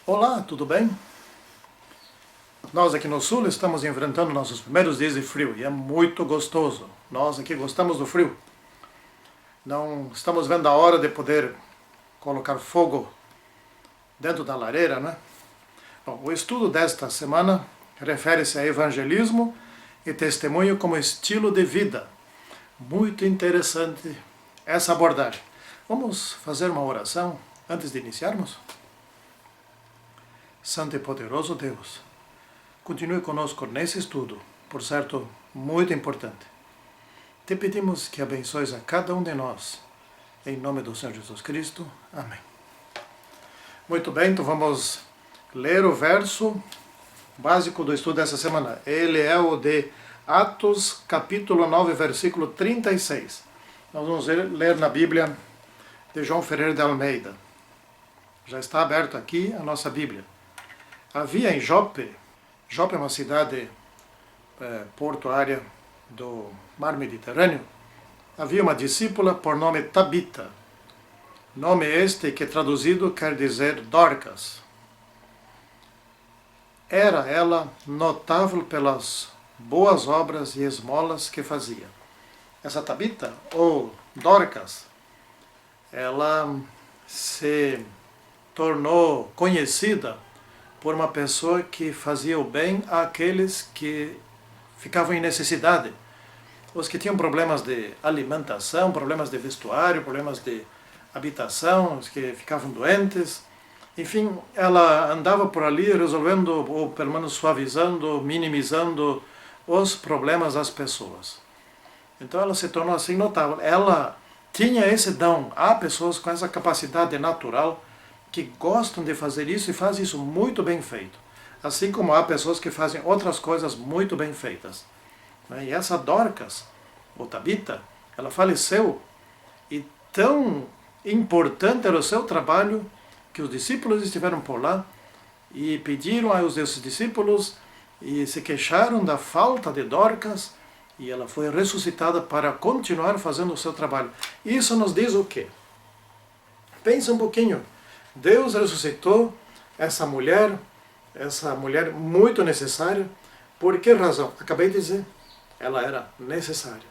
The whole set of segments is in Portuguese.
Olá, tudo bem? Nós aqui no sul estamos enfrentando nossos primeiros dias de frio e é muito gostoso. Nós aqui gostamos do frio. Não estamos vendo a hora de poder colocar fogo dentro da lareira, né? Bom, o estudo desta semana refere-se a evangelismo e testemunho como estilo de vida. Muito interessante essa abordagem. Vamos fazer uma oração antes de iniciarmos? Santo e poderoso Deus, continue conosco nesse estudo, por certo, muito importante. Te pedimos que abençoes a cada um de nós, em nome do Senhor Jesus Cristo. Amém. Muito bem, então vamos ler o verso básico do estudo dessa semana. Ele é o de Atos, capítulo 9, versículo 36. Nós vamos ler na Bíblia de João Ferreira de Almeida. Já está aberto aqui a nossa Bíblia. Havia em Jope é uma cidade portuária do mar Mediterrâneo, havia uma discípula por nome Tabita, nome este que traduzido quer dizer Dorcas. Era ela notável pelas boas obras e esmolas que fazia. Essa Tabita, ou Dorcas, ela se tornou conhecida por uma pessoa que fazia o bem àqueles que ficavam em necessidade. Os que tinham problemas de alimentação, problemas de vestuário, problemas de habitação, os que ficavam doentes. Enfim, ela andava por ali resolvendo, ou pelo menos suavizando, minimizando os problemas das pessoas. Então ela se tornou assim notável. Ela tinha esse dom. Há pessoas com essa capacidade natural que gostam de fazer isso e fazem isso muito bem feito. Assim como há pessoas que fazem outras coisas muito bem feitas. E essa Dorcas, ou Tabita, ela faleceu e tão importante era o seu trabalho que os discípulos estiveram por lá e pediram aos seus discípulos e se queixaram da falta de Dorcas e ela foi ressuscitada para continuar fazendo o seu trabalho. Isso nos diz o quê? Pensa um pouquinho. Deus ressuscitou essa mulher muito necessária. Por que razão? Acabei de dizer, ela era necessária.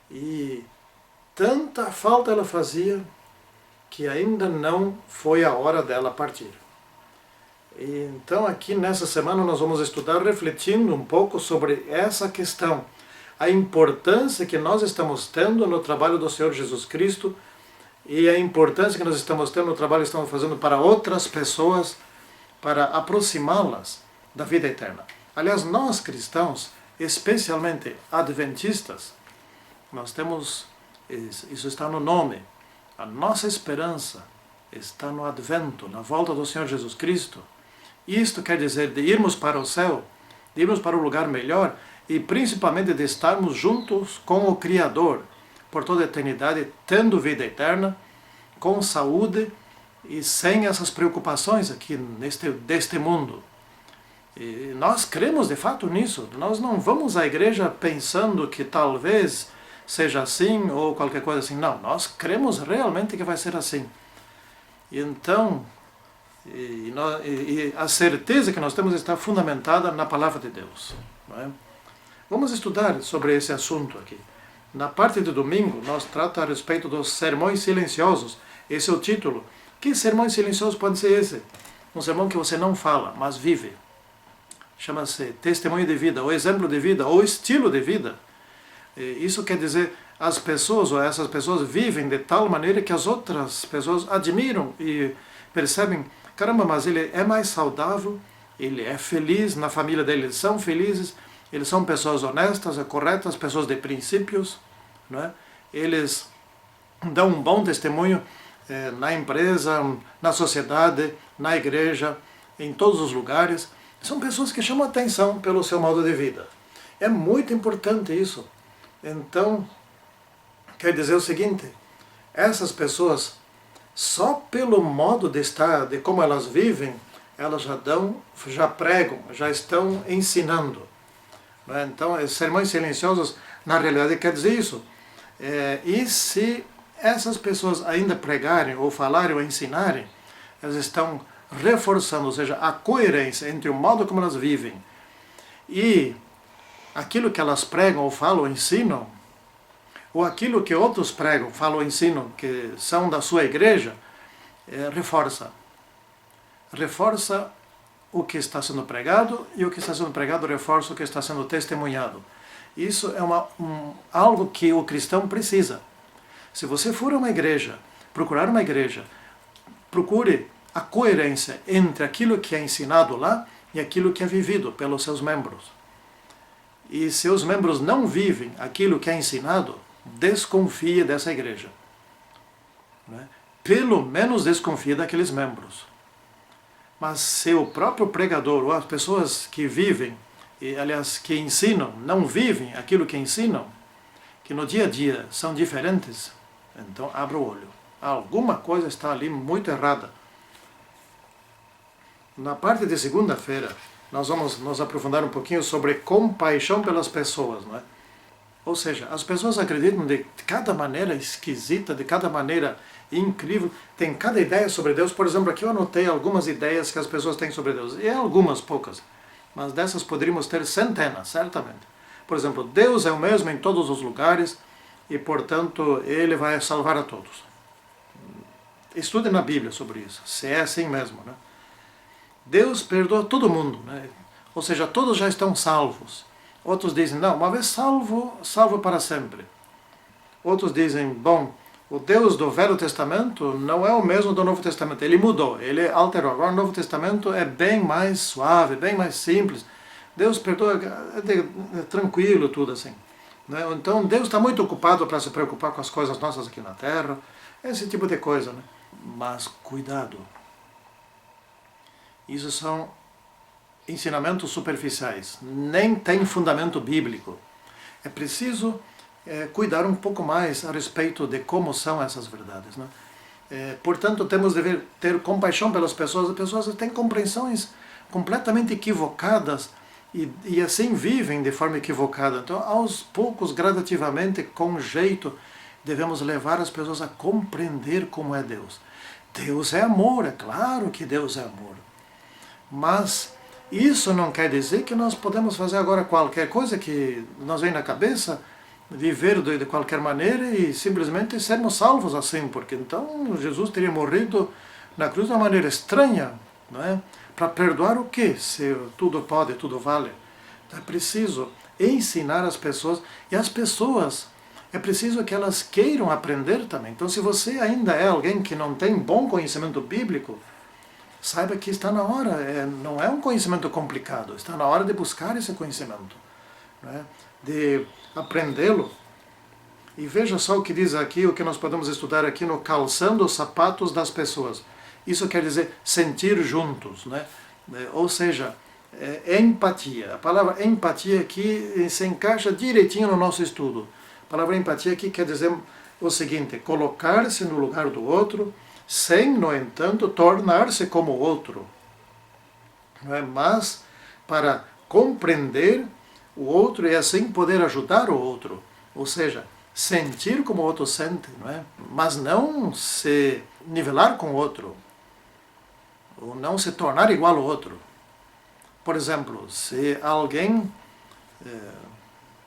E tanta falta ela fazia que ainda não foi a hora dela partir. E então aqui nessa semana nós vamos estudar refletindo um pouco sobre essa questão, a importância que nós estamos tendo no trabalho do Senhor Jesus Cristo e a importância que nós estamos tendo no trabalho que estamos fazendo para outras pessoas, para aproximá-las da vida eterna. Aliás, nós cristãos, especialmente adventistas, nós temos, isso está no nome, a nossa esperança está no advento, na volta do Senhor Jesus Cristo. Isto quer dizer de irmos para o céu, de irmos para um lugar melhor e principalmente de estarmos juntos com o Criador por toda a eternidade, tendo vida eterna, com saúde e sem essas preocupações aqui deste mundo. E nós cremos de fato nisso. Nós não vamos à igreja pensando que talvez seja assim ou qualquer coisa assim. Não, nós cremos realmente que vai ser assim. E então, a certeza que nós temos está fundamentada na palavra de Deus. Não é? Vamos estudar sobre esse assunto aqui. Na parte de domingo, nós tratamos a respeito dos sermões silenciosos. Esse é o título. Que sermões silenciosos pode ser esse? Um sermão que você não fala, mas vive. Chama-se testemunho de vida, ou exemplo de vida, ou estilo de vida. Isso quer dizer, as pessoas, ou essas pessoas, vivem de tal maneira que as outras pessoas admiram e percebem, caramba, mas ele é mais saudável, ele é feliz, na família dele eles são felizes, eles são pessoas honestas, corretas, pessoas de princípios, não é? Eles dão um bom testemunho na empresa, na sociedade, na igreja, em todos os lugares. São pessoas que chamam atenção pelo seu modo de vida. É muito importante isso. Então, quer dizer o seguinte, essas pessoas, só pelo modo de estar, de como elas vivem, elas já pregam, já estão ensinando. Então, sermões silenciosos, na realidade, quer dizer isso. E se essas pessoas ainda pregarem, ou falarem, ou ensinarem, elas estão reforçando, ou seja, a coerência entre o modo como elas vivem e aquilo que elas pregam ou falam ou ensinam, ou aquilo que outros pregam, falam ou ensinam, que são da sua igreja, reforça. Reforça o que está sendo pregado, e o que está sendo pregado reforça o que está sendo testemunhado. Isso é algo que o cristão precisa. Se você for a uma igreja, procurar uma igreja, procure a coerência entre aquilo que é ensinado lá e aquilo que é vivido pelos seus membros. E se os membros não vivem aquilo que é ensinado, desconfie dessa igreja. Né? Pelo menos desconfie daqueles membros. Mas se o próprio pregador ou as pessoas que vivem, e, aliás, que ensinam, não vivem aquilo que ensinam, que no dia a dia são diferentes, então abra o olho. Alguma coisa está ali muito errada. Na parte de segunda-feira, nós vamos nos aprofundar um pouquinho sobre compaixão pelas pessoas, não é? Ou seja, as pessoas acreditam de cada maneira esquisita, de cada maneira incrível, tem cada ideia sobre Deus. Por exemplo, aqui eu anotei algumas ideias que as pessoas têm sobre Deus, e algumas poucas, mas dessas poderíamos ter centenas, certamente. Por exemplo, Deus é o mesmo em todos os lugares e, portanto, Ele vai salvar a todos. Estude na Bíblia sobre isso, se é assim mesmo, né? Deus perdoa todo mundo, né? Ou seja, todos já estão salvos. Outros dizem, não, uma vez salvo, salvo para sempre. Outros dizem, bom, o Deus do Velho Testamento não é o mesmo do Novo Testamento, ele mudou, ele alterou. Agora o Novo Testamento é bem mais suave, bem mais simples. Deus perdoa, é tranquilo tudo assim. Né? Então Deus está muito ocupado para se preocupar com as coisas nossas aqui na Terra, esse tipo de coisa. Né? Mas cuidado, isso são ensinamentos superficiais, nem tem fundamento bíblico. É preciso cuidar um pouco mais a respeito de como são essas verdades. Né? Portanto, temos de ter compaixão pelas pessoas. As pessoas têm compreensões completamente equivocadas e assim vivem de forma equivocada. Então, aos poucos, gradativamente, com jeito, devemos levar as pessoas a compreender como é Deus. Deus é amor, é claro que Deus é amor. Mas isso não quer dizer que nós podemos fazer agora qualquer coisa que nos vem na cabeça, viver de qualquer maneira e simplesmente sermos salvos assim, porque então Jesus teria morrido na cruz de uma maneira estranha, não é? Para perdoar o quê? Se tudo pode, tudo vale. Então é preciso ensinar as pessoas, e as pessoas, é preciso que elas queiram aprender também. Então, se você ainda é alguém que não tem bom conhecimento bíblico, saiba que está na hora, não é um conhecimento complicado, está na hora de buscar esse conhecimento, né? De aprendê-lo. E veja só o que diz aqui, o que nós podemos estudar aqui no calçando os sapatos das pessoas. Isso quer dizer sentir juntos, né? Ou seja, empatia. A palavra empatia aqui se encaixa direitinho no nosso estudo. A palavra empatia aqui quer dizer o seguinte, colocar-se no lugar do outro, sem, no entanto, tornar-se como o outro, não é? Mas para compreender o outro e assim poder ajudar o outro, ou seja, sentir como o outro sente, não é? Mas não se nivelar com o outro, ou não se tornar igual ao outro. Por exemplo, se alguém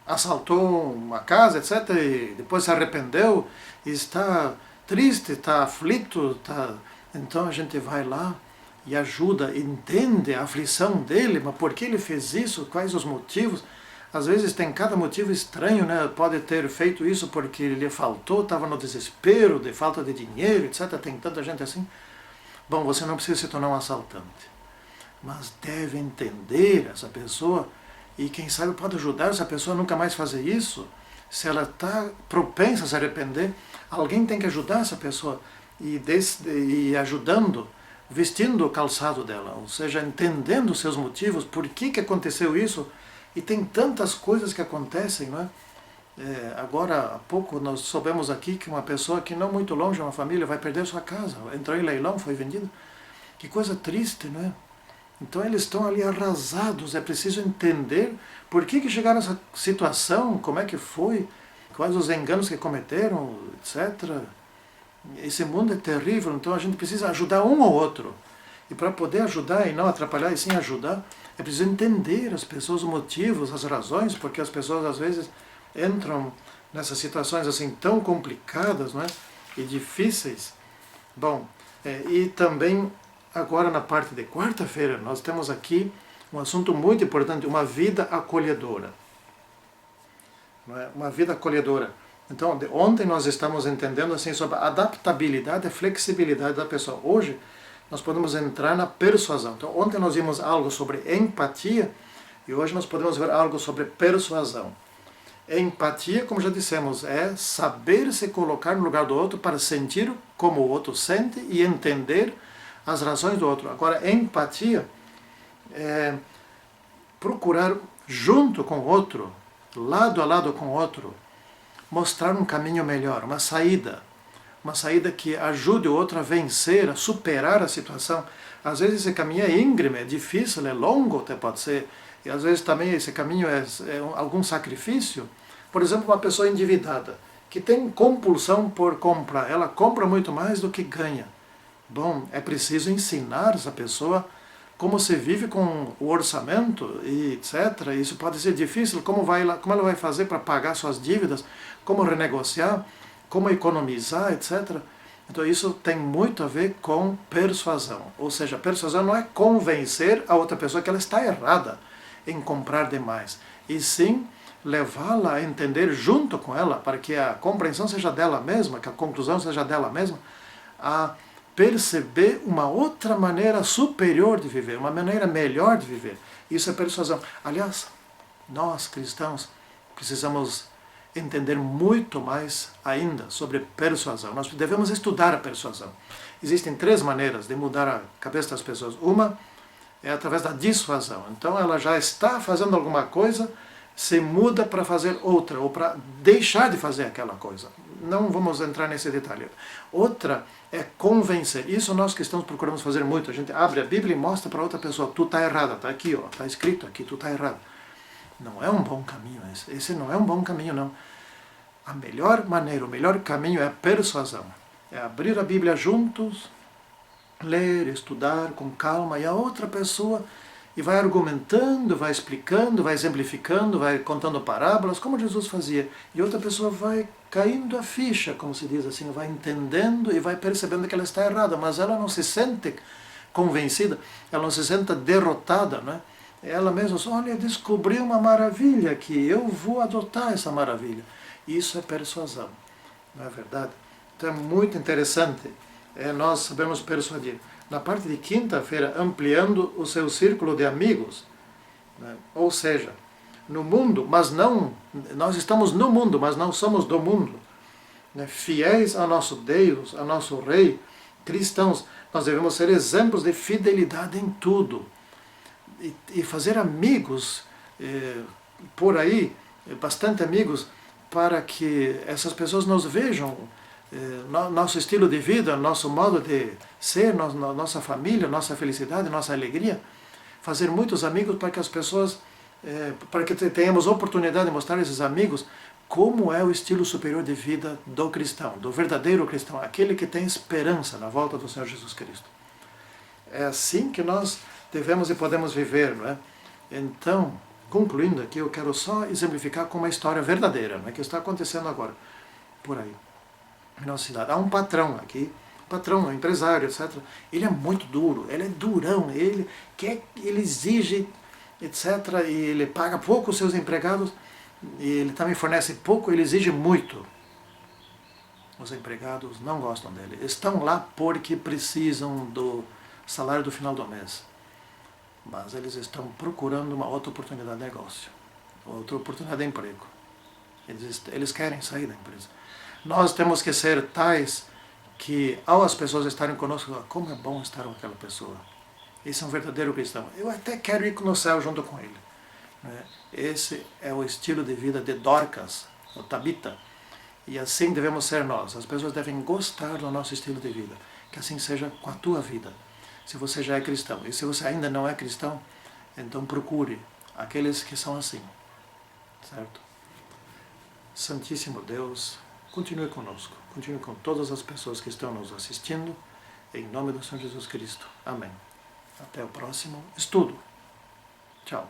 assaltou uma casa, etc., e depois se arrependeu e está triste, está aflito, então a gente vai lá e ajuda, entende a aflição dele, mas por que ele fez isso, quais os motivos. Às vezes tem cada motivo estranho, né? Pode ter feito isso porque lhe faltou, estava no desespero, de falta de dinheiro, etc. Tem tanta gente assim. Bom, você não precisa se tornar um assaltante, mas deve entender essa pessoa e quem sabe pode ajudar essa pessoa a nunca mais fazer isso. Se ela está propensa a se arrepender, alguém tem que ajudar essa pessoa e ajudando, vestindo o calçado dela, ou seja, entendendo os seus motivos, por que aconteceu isso. E tem tantas coisas que acontecem, não é? Agora há pouco nós soubemos aqui que uma pessoa que não muito longe, uma família, vai perder sua casa, entrou em leilão, foi vendida. Que coisa triste, não é? Então eles estão ali arrasados, é preciso entender por que chegaram a essa situação, como é que foi, quais os enganos que cometeram, etc. Esse mundo é terrível, então a gente precisa ajudar um ao outro. E para poder ajudar e não atrapalhar, e sim ajudar, é preciso entender as pessoas, os motivos, as razões, porque as pessoas às vezes entram nessas situações assim tão complicadas, não é? E difíceis. Bom, e também agora na parte de quarta-feira nós temos aqui um assunto muito importante, uma vida acolhedora. Não é? Uma vida acolhedora. Então, ontem nós estamos entendendo assim sobre a adaptabilidade, a flexibilidade da pessoa. Hoje nós podemos entrar na persuasão. Então, ontem nós vimos algo sobre empatia e hoje nós podemos ver algo sobre persuasão. Empatia, como já dissemos, é saber se colocar no lugar do outro para sentir como o outro sente e entender as razões do outro. Agora, empatia é procurar junto com o outro, lado a lado com o outro, mostrar um caminho melhor, uma saída que ajude o outro a vencer, a superar a situação. Às vezes esse caminho é íngreme, é difícil, é longo até pode ser, e às vezes também esse caminho é algum sacrifício. Por exemplo, uma pessoa endividada, que tem compulsão por comprar, ela compra muito mais do que ganha. Bom, é preciso ensinar essa pessoa como se vive com o orçamento e etc. Isso pode ser difícil, como ela vai fazer para pagar suas dívidas, como renegociar, como economizar, etc. Então isso tem muito a ver com persuasão. Ou seja, persuasão não é convencer a outra pessoa que ela está errada em comprar demais, e sim levá-la a entender junto com ela, para que a compreensão seja dela mesma, que a conclusão seja dela mesma, a perceber uma outra maneira superior de viver, uma maneira melhor de viver. Isso é persuasão. Aliás, nós cristãos precisamos entender muito mais ainda sobre persuasão. Nós devemos estudar a persuasão. Existem 3 maneiras de mudar a cabeça das pessoas. Uma é através da dissuasão. Então ela já está fazendo alguma coisa, se muda para fazer outra, ou para deixar de fazer aquela coisa. Não vamos entrar nesse detalhe. Outra é convencer. Isso nós cristãos procuramos fazer muito. A gente abre a Bíblia e mostra para outra pessoa: tu está errada, está aqui, está escrito aqui, tu está errado. Não é um bom caminho esse. Esse não é um bom caminho, não. A melhor maneira, o melhor caminho é a persuasão. É abrir a Bíblia juntos, ler, estudar com calma, e a outra pessoa e vai argumentando, vai explicando, vai exemplificando, vai contando parábolas, como Jesus fazia. E outra pessoa vai caindo a ficha, como se diz assim, vai entendendo e vai percebendo que ela está errada, mas ela não se sente convencida, ela não se sente derrotada, né? Ela mesma diz: olha, descobri uma maravilha aqui, eu vou adotar essa maravilha. Isso é persuasão, não é verdade? Então é muito interessante nós sabemos persuadir. Na parte de quinta-feira, ampliando o seu círculo de amigos, né? Ou seja, no mundo, mas não, nós estamos no mundo, mas não somos do mundo, né? Fiéis ao nosso Deus, ao nosso Rei, cristãos, nós devemos ser exemplos de fidelidade em tudo, e fazer amigos por aí, bastante amigos, para que essas pessoas nos vejam, nosso estilo de vida, nosso modo de ser, nossa família, nossa felicidade, nossa alegria. Fazer muitos amigos para que as pessoas, para que tenhamos oportunidade de mostrar a esses amigos como é o estilo superior de vida do cristão, do verdadeiro cristão, aquele que tem esperança na volta do Senhor Jesus Cristo. É assim que nós devemos e podemos viver, não é? Então, concluindo aqui, eu quero só exemplificar com uma história verdadeira, não é, que está acontecendo agora, por aí, em nossa cidade. Há um patrão aqui, um empresário, etc. Ele é muito duro, ele é durão, ele exige, etc. E ele paga pouco os seus empregados, e ele também fornece pouco, ele exige muito. Os empregados não gostam dele, estão lá porque precisam do salário do final do mês. Mas eles estão procurando uma outra oportunidade de negócio, outra oportunidade de emprego. Eles querem sair da empresa. Nós temos que ser tais que, ao as pessoas estarem conosco, como é bom estar com aquela pessoa. Esse é um verdadeiro cristão. Eu até quero ir no céu junto com ele. Esse é o estilo de vida de Dorcas, o Tabita. E assim devemos ser nós. As pessoas devem gostar do nosso estilo de vida. Que assim seja com a tua vida. Se você já é cristão. E se você ainda não é cristão, então procure aqueles que são assim. Certo? Santíssimo Deus, continue conosco. Continue com todas as pessoas que estão nos assistindo. Em nome do Senhor Jesus Cristo. Amém. Até o próximo estudo. Tchau.